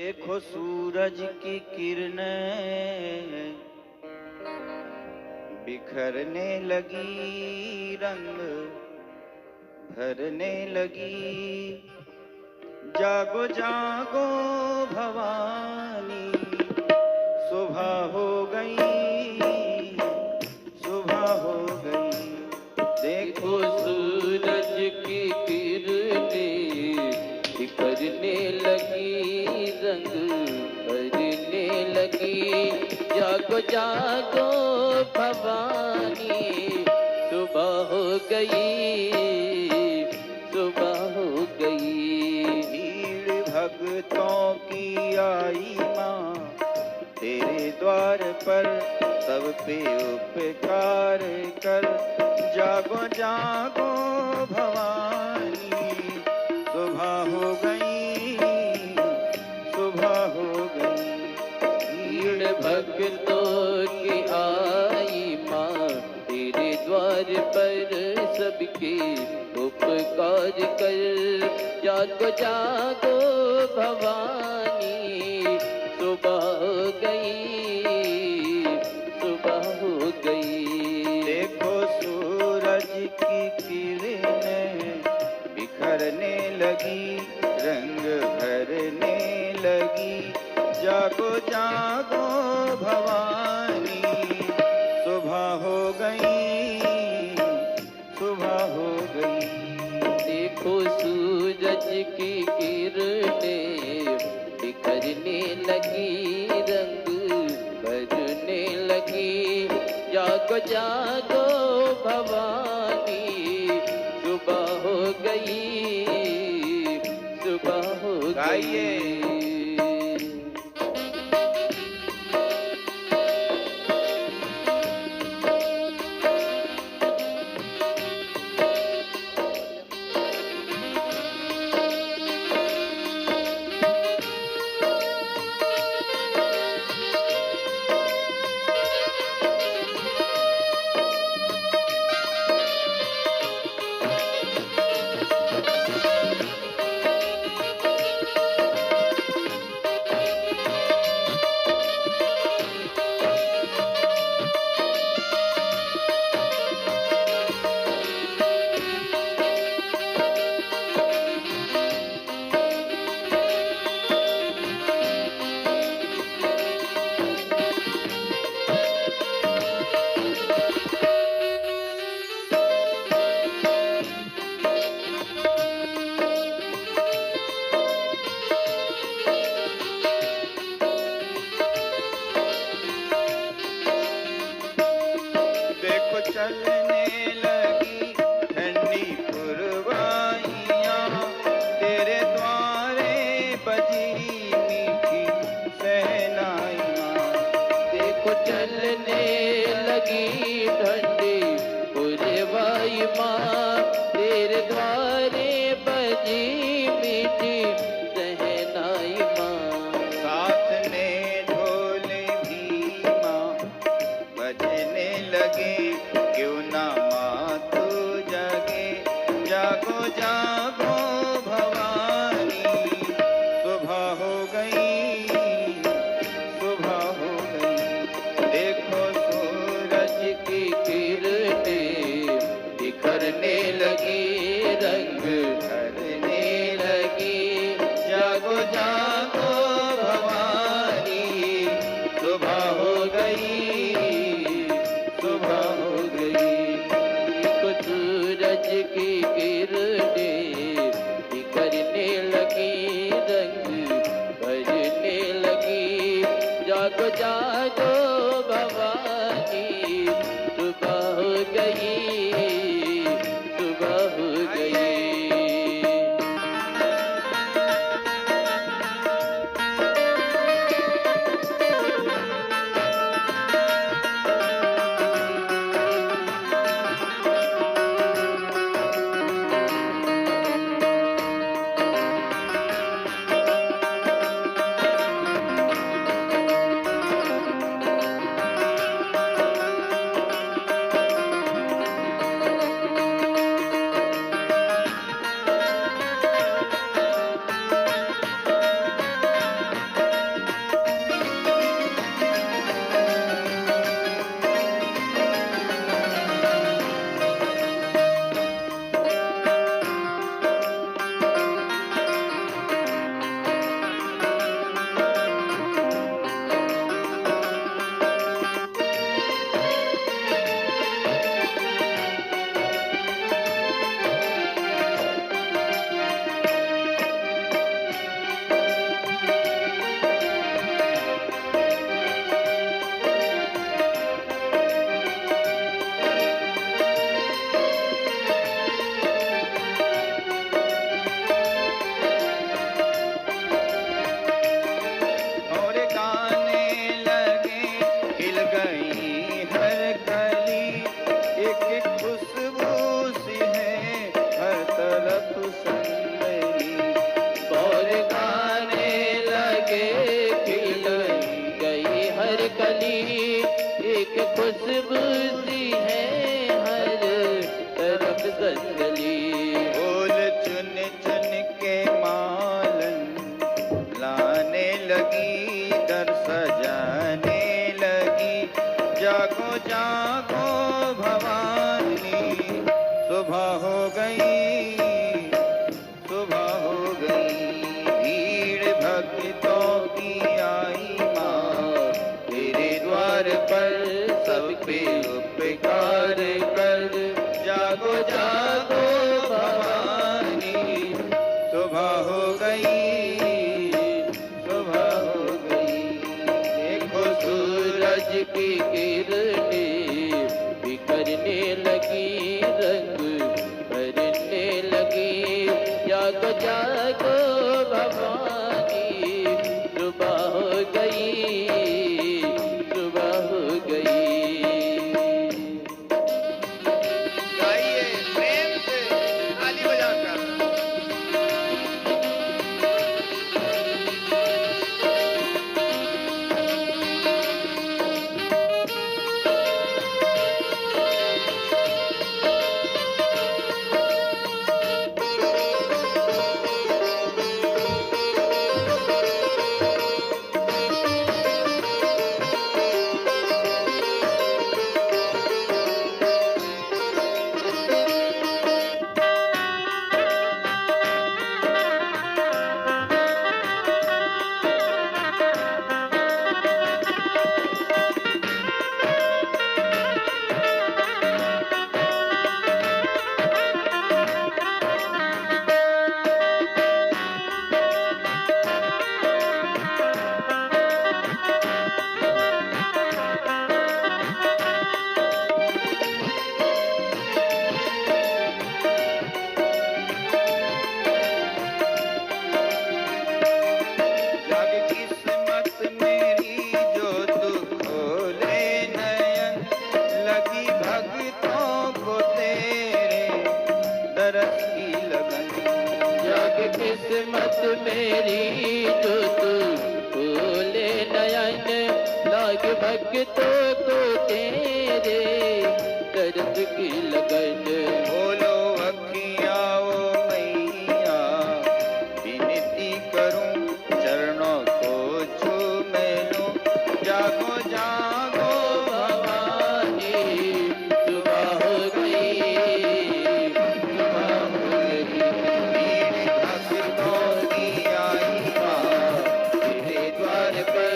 देखो सूरज की किरणें बिखरने लगी, रंग भरने लगी। जागो जागो भवानी, सुबह हो गई, सुबह हो गई। देखो सूरज की किरणें बिखरने लगी, रंग भरने लगी। जागो जागो भवानी, सुबह हो गई, सुबह हो गई। भीड़ भक्तों की आई माँ तेरे द्वार पर, सब पे उपकार कर। जागो जागो भवानी, सुबह हो गई, सुबह हो गई। भीड़ भक्तों की आई माँ तेरे द्वार पर, सबके उपकार कर। जागो जागो भवानी, सुबह हो गई, सुबह हो गई। देखो सूरज की किरणें बिखरने लगी, रंग भरने लगी। जागो जागो भवानी, सुबह हो गई, सुबह हो गई। देखो सूरज की किरणें बिखरने लगी, रंग भरने लगी। जागो जागो भवानी, सुबह हो गई, सुबह हो गई। चलने लगी ठंडी पुरवाइयाँ, तेरे द्वारे बजी मीठी सहनाइयाँ। देखो चलने लगी ठंडी पुरवाई माँ, तेरे द्वारे बजी मीठी सहनाई माँ। साथ में ढोले भी माँ बजने लगे, क्यों ना माँ तू जगे। जागो जागो भवानी, सुबह हो गई, सुबह हो गई। देखो सूरज की किरणें बिखरने लगी, रंग भरने लगी। जागो जागो भवानी, सुबह हो गई, सुबह हो गई। देखो सूरज की किरणें बिखरने लगी, रंग भरने लगी। जागो जागो भवानी, सुबह हो गई, सुबह हो गई। लगी, दर सजाने लगी। जागो जागो भवानी, सुबह हो गई, सुबह हो गई। भीड़ भक्तों की आई माँ, तेरे द्वार पर सब पे उपकार कर। जागो जागो भवानी, सुबह हो गई, सुबह हो गई। देखो सूरज की किरणें बिखरने लगी, रंग भरने लगी। जागो जागो भवानी, सुबह हो गई, सुबह हो गई। गाइए प्रेम से ताली बजाकर। जग किस्मत मेरी जो तू खोले नयन, लगी भक्तों को तेरे दरस की लगन। जग किस्मत मेरी जो तू खोले नयन, लाग भक्तों को तेरे दर्द की लगन। बोलो अखियाँ ओ मैया, विनती करूं चरणों को छूमे लूं। जागो जागो भवानी, सुबह हो गई, सुबह हो गई। भीड़ भक्तों की आई माँ, तेरे द्वार पर